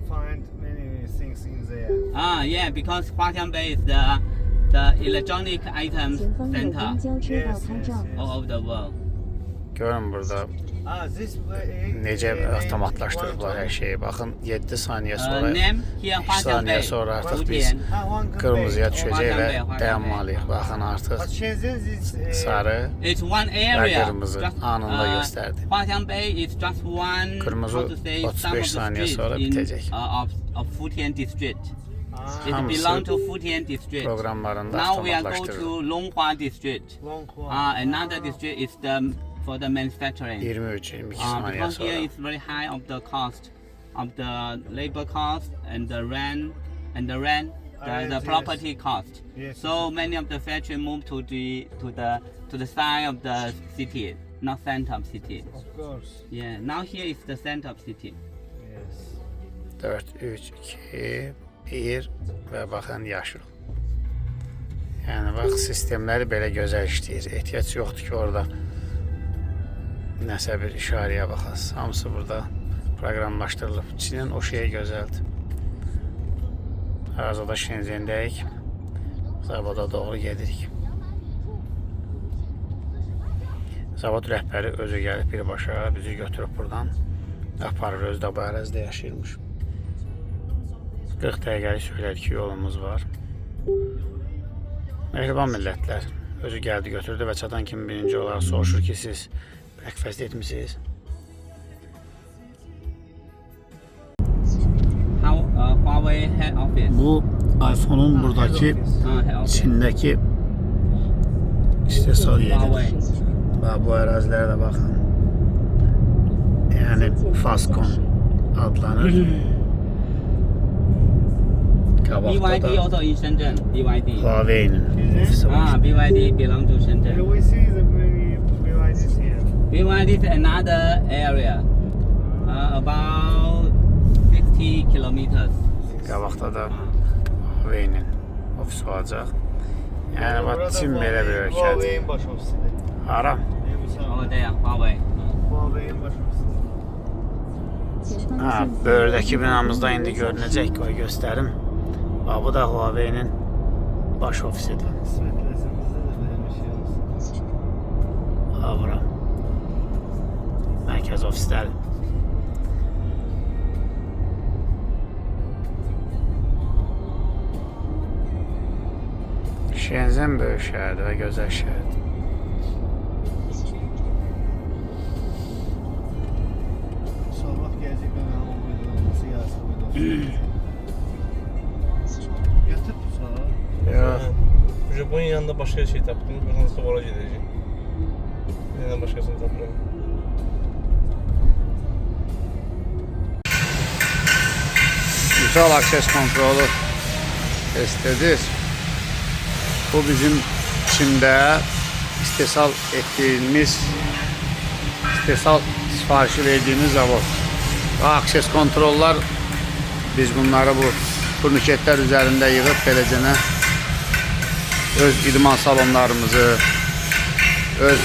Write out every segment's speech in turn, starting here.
find many things in there. Yeah, because Huaqiang Bay is the electronic items 前方有 center 公交车道拍照。 all over the world. Görün burada This way. necə avtomatlaşdırıblar hər şeyi. Baxın 7 saniyə sonra, Name here 2 Huaqiang saniyə Bay. sonra artıq biz Futian. qırmızıya düşəcək və Huaqiang dayanmalıyıq. Baxın artıq But Shenzhen is sarı It's one və area. qırmızı anında göstərdi. Huaqiang Bay is just one. Kırmızı how to say, 35 some of the saniye streets sonra in, bitecek. Of Futian district. It Hamısı belongs to Futian district. proqramlarında Now we are going avtomatlaşdırılır. to Longhua district. Longhua. Another district is for the manufacturing. 23-22 saniyə Because here sonra. is very high of the cost of the labor cost and the rent the Yes. property cost. Yes. So many of the factory move to the side of the city, not center of city. Of course. Yeah. Now here is the center of city. Yes. 4, 3, 2, 1 və baxın yaşıl. Yəni bax sistemləri belə gözəl işləyir. Ehtiyac yoxdur ki orada nəsə bir işarəyə baxasınız. Hamısı burada proqramlaşdırılıb. Çinin o şey gözəldir. Hazırda Şenzendəyik. Zavoda doğru gedirik. Zavod rəhbəri özü gəlib birbaşa bizi götürüb buradan aparır. Özü də bu ərazidə yaşayırmış. 40 dəqiqəlik söylədik ki yolumuz var. Mehriban millətlər. Özü gəldi götürdü və çatan kimi birinci olaraq soruşur ki siz breakfast etmişsiniz. Huawei head office. Bu iPhone'un buradaki Head office. Çindəki istehsal Huawei. yeridir. Və bu ərazilərə də baxın. Yəni Foscon adlanır. Qabaqda BYD da also in Shenzhen. BYD. Huawei'nin ofisi var. BYD belong to Here Shenzhen. we see the BYDs here. BYD is another area, about 50 kilometers. Qabaqda da Huawei'nin ofisi olacaq. Yəni bax Çin belə bir ölkədir. Huawei'in baş ofisidir. Hara? Over there, Huawei. Huawei'in baş ofisidir. 前 Ha, 方 böyrdəki binamızda indi görünəcək. Qoy göstərim. Bax bu da Huawei'nin baş ofisidir. Kısmetlesin bizde de böyle bir şey olsun. Ha bura. Mərkəz ofisləri. Şenzhen böyük şəhərdir və gözəl şəhərdir. Sabah gelecek ben o videonun siyasi videosu. Yatıp sonra. Yox. Japonya yanında başka şey tapdım. Buradan sonra gidecek. Yine başkasını tapdım. Güzel akses kontrolü testidir. Bu bizim Çində istehsal ettiğimiz, istehsal sifarişi verdiğimiz zavod. Və akses kontrollar biz bunları bu turniketler üzerinde yığıb beləcənə öz idman salonlarımızı, öz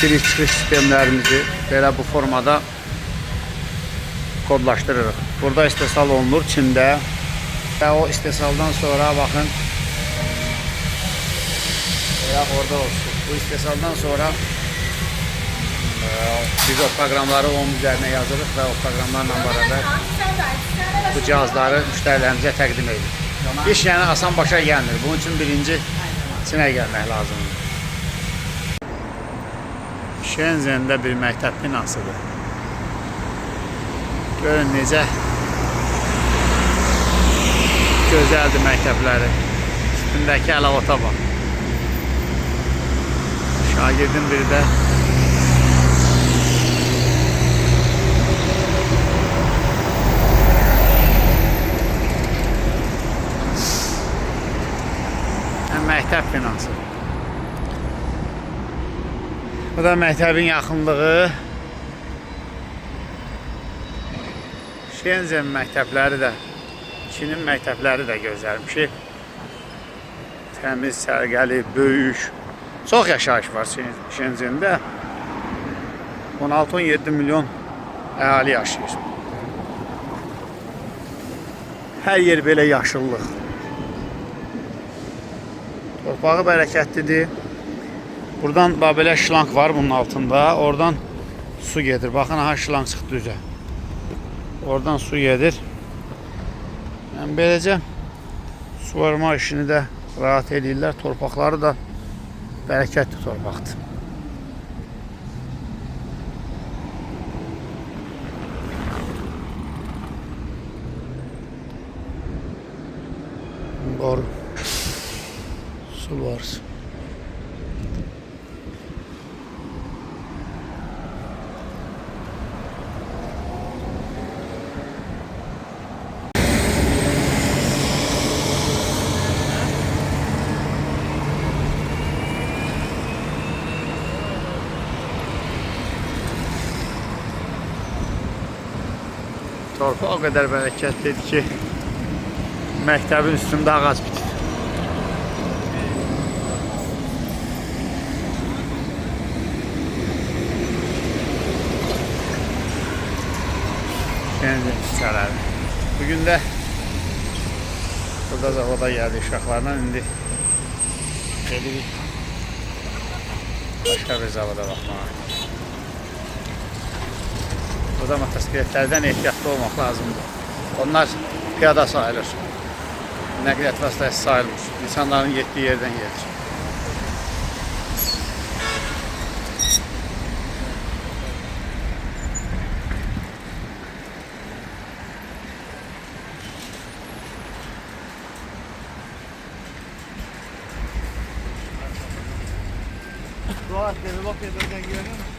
giriş-çıxış sistemlərimizi belə bu formada kodlaşdırırıq. Burada istehsal olunur Çində və o istehsaldan sonra baxın veya orada olsun. Bu istehsaldan sonra biz o proqramları onun üzerine yazırıq və o proqramlarla beraber bu cihazları müştərilərimizə təqdim edirik. İş yəni asan başa gəlmir. Bunun üçün birinci Çinə gəlmək lazımdır. Şenzəndə bir məktəb binasıdır. Görün necə gözəldir məktəbləri. Üstündəki əlavata bax. Şagirdin biri də məktəb binası. Bu da məktəbin yaxınlığı. Şenzhen məktəbləri də, Çinin məktəbləri də gözəlmiş. Təmiz, sərgəli, böyük. Çox yaşayış var Şenzhendə. 16-17 milyon əhali yaşayır. Hər yer belə yaşıllıq. Torpağı bərəkətlidir. Buradan belə şlank var bunun altında. Oradan su gedir. Baxın, aha şlank çıxdı üzə. Oradan su gedir. Yəni, beləcə suvarma işini də rahat edirlər. Torpaqları da bərəkətli torpaqdır. Boru. Su var. Torpaq o qədər bərəkətlidir ki, məktəbin üstündə ağac bitir. Şenzhen küçələri. Bugün də burada zavoda gəldi uşaqlarla. İndi gelirik başqa bir zavoda baxmağa. Burada motosikletlərdən ehtiyatlı olmaq lazımdır. Onlar piyada sayılır. Nəqliyyat vasitəsi sayılmır. İnsanların getdiyi yerdən gedir. Doğal develop ederken görüyor musun?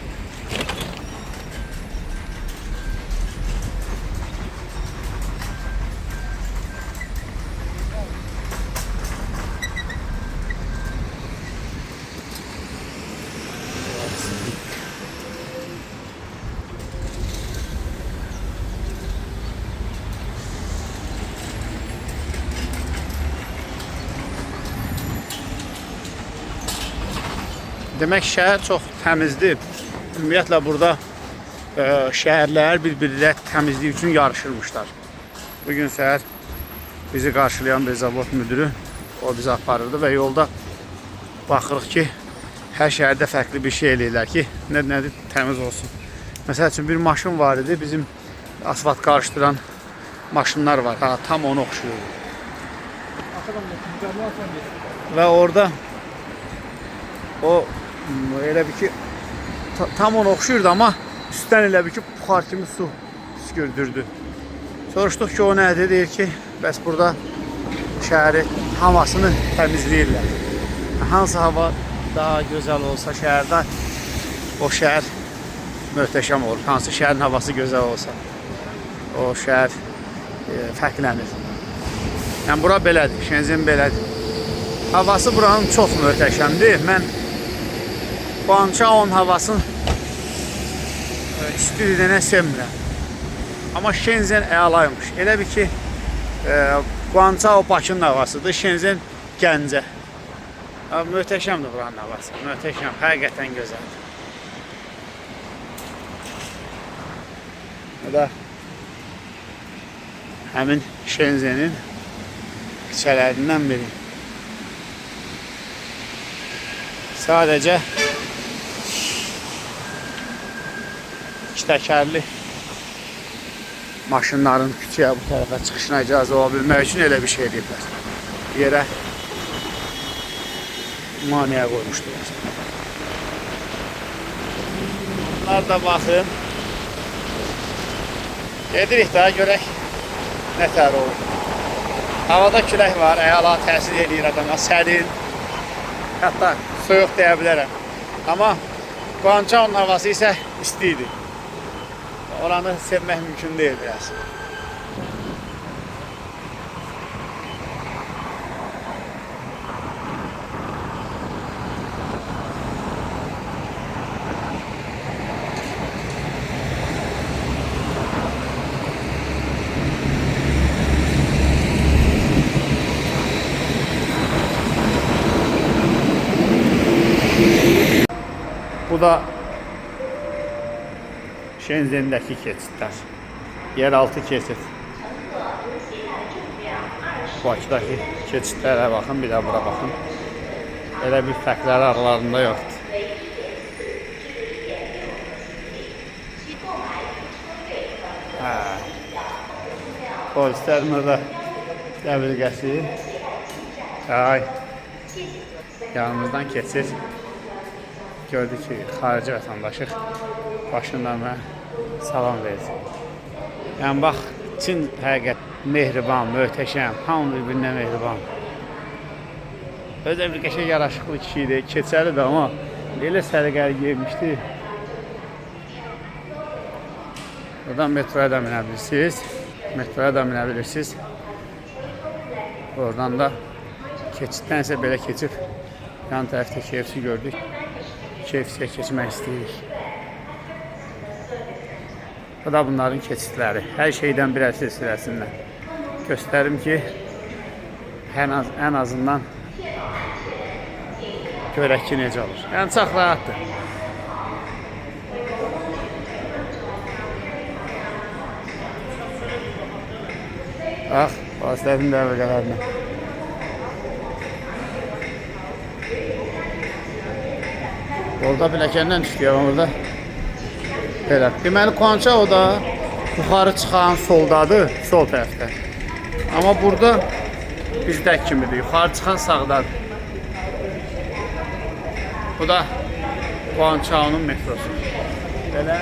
Demək, şəhər çox təmizdir. Ümumiyyətlə, burada şəhərlər bir-birlə təmizlik üçün yarışırmışlar. Bugün səhər bizi qarşılayan bir zavod müdürü, o bizi aparırdı və yolda baxırıq ki, hər şəhərdə fərqli bir şey eləyirlər ki, nədir, təmiz olsun. Məsəl üçün, bir maşın var idi, bizim asfalt qarışdıran maşınlar var, tam onu oxşuyurdu. Və orada o elə bir ki, tam onu oxşuyurdu, amma üstdən elə bir ki, buxar kimi su püskürdürdü. Soruşduq ki, o nədir? Deyir ki, bəs burada şəhəri havasını təmizləyirlər. Hansı hava daha gözəl olsa şəhərdə, o şəhər möhtəşəm olur. Hansı şəhərin havası gözəl olsa, o şəhər fərqlənir. Yəni, bura belədir, Şenzhen belədir. Havası buranın çox möhtəşəmdir. Mən Guangzhou'nun havasını istiridiyinə sevmirəm. Amma Şenzhen əlaymış. Elə bir ki, Guangzhou Bakının havasıdır, Şenzhen Gəncə. Möhtəşəmdir buranın havası. Möhtəşəm, həqiqətən gözəldir. Bu da həmin Şenzhenin küçələrindən biri. Sadəcə iki təkərli maşınların küçəyə bu tərəfə çıxışına icazə ola bilmək üçün elə bir şey ediblər. Yerə maniyə qoymuşdular. Bunlar da baxın. Gedirik daha görək nə tər olur. Havada külək var, əla təsir edir adama, sərin. Hətta soyuq deyə bilərəm. Amma Guangzhou'nun havası isə istidir. Oranı sevmək mümkün deyil biraz. Bu da Şenzhendəki keçidlər. Yeraltı keçid. Bakıdakı keçidlərə baxın, bir də bura baxın. Elə bir fərqləri aralarında yoxdur. Polislərin orada dəbilqəsi. Ay, yanımızdan keçir. Gördük ki, xarici vətəndaşıq. Başından mən salam verir. Yəni, bax, Çin həqiqət mehriban, möhtəşəm, hamı bir-birinə mehriban. Özə bir qəşəng yaraşıqlı kişiydi, keçəlidir, amma elə səliqəli geymişdi. Buradan metroya da minə bilirsiniz. Oradan da keçiddən isə belə keçib yan tərəfdə KFC gördük. KFC-yə keçmək istəyirik. Bu da bunların keçidləri. Hər şeydən bir silsiləsindən. Göstərim ki, ən azından görək ki, necə olur. Yəni, çox rahatdır. Bax, polislərin dəbilqələrinə. Orada biləkəndən düşdük, orada. Belə. Deməli, Quancha o da yuxarı çıxan soldadır, sol tərəfdə. Amma burada bizdəki kimidir, yuxarı çıxan sağdadır. Bu da Quancha'nın metrosu. Belə.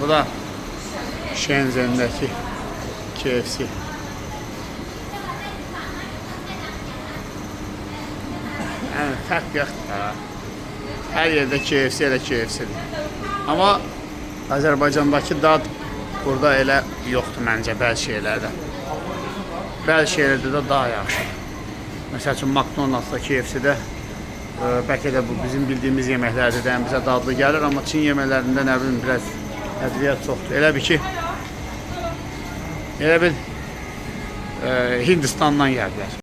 Bu da Shenzhen'deki KFC. Yəni, fərq yoxdur. Hər yerdə KFC elə KFC-dir. Amma Azərbaycandakı dad burada elə yoxdur məncə bəzi şeylərdə. Bəzi şeylərdə də daha yaxşıdır. Məsəl üçün, McDonald's-da, KFC-də bəlkə də bu bizim bildiyimiz yeməklərdə bizə dadlı gəlir, amma Çin yeməklərində nə bilim biraz ədviyyat çoxdur. Elə bil ki, Hindistandan gəldilər.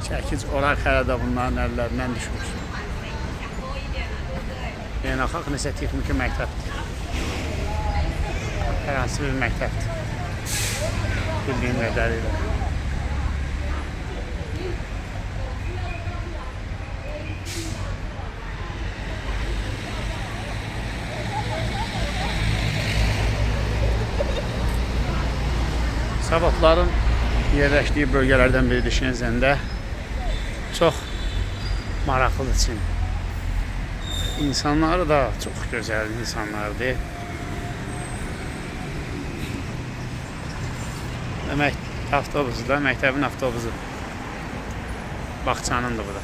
Çəkic olaraq hələ də bunların əllərindən düşmür. Beynəlxalq nəsə texniki məktəbdir. Hər hansı bir məktəbdir. Bildiyim qədərilə. Sabotların yerləşdiyi bölgələrdən biridir Shenzhen'də. Çox maraqlıdır Çin. İnsanları da çox gözəl insanlardır. Demək, avtobusu da, məktəbin avtobusu. Bağçanındır bu da.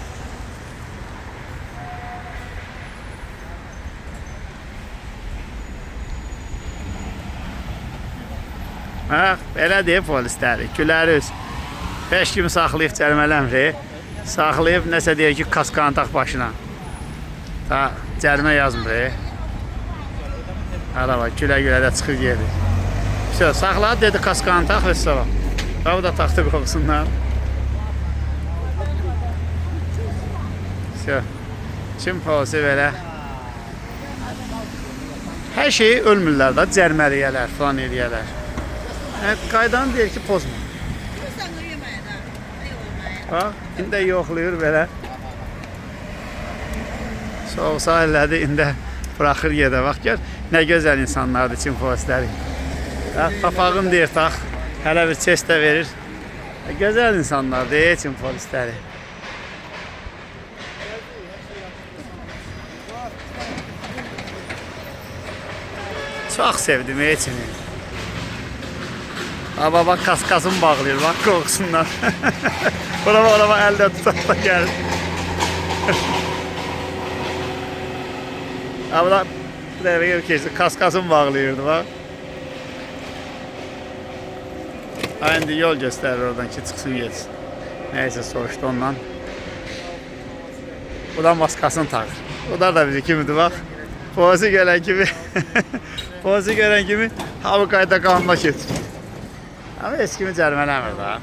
Bax, belə deyib polisləri, gülərüz. 5 kimi saxlayıb cərimələmir. Saxlayıb nəsə deyir ki, kaskanı tax başına. Da cərimə yazmır. Hala bak, gülə-gülə də çıxır gedir. Saxladı dedi, kaskanı tax və sonra. Bu da taxtı qoxusunlar. Çin polisi belə. Hər şeyi ölmürlər da, cəriməliyələr, falan eləyələr. Qaydanı deyir ki, pozma. Bax, indi də yoxlayır belə. Soğusa elədi, indi bıraxır yedə. Bax, gör, nə gözəl insanlardır Çin polisləri. Papağım deyir, tax, hələ bir çest də verir. Gözəl insanlardır Çin polisləri. Çox sevdim Çin'i. Baba kaskasını bağlayır, bak korkusundan. Bura elde tutar da gelir. Abla bu eve gelip geçti, kaskasını bağlıyordu bak. Şimdi yol gösterir oradan ki çıksın geçsin. Neyse soruşdu ondan. Bu da maskasını takır. O da bizi kimidir bak. Pozu gelen kimi pozu gelen kimi ha bu kayda kanuna keçir. Ama eskimi cərmələmir daha.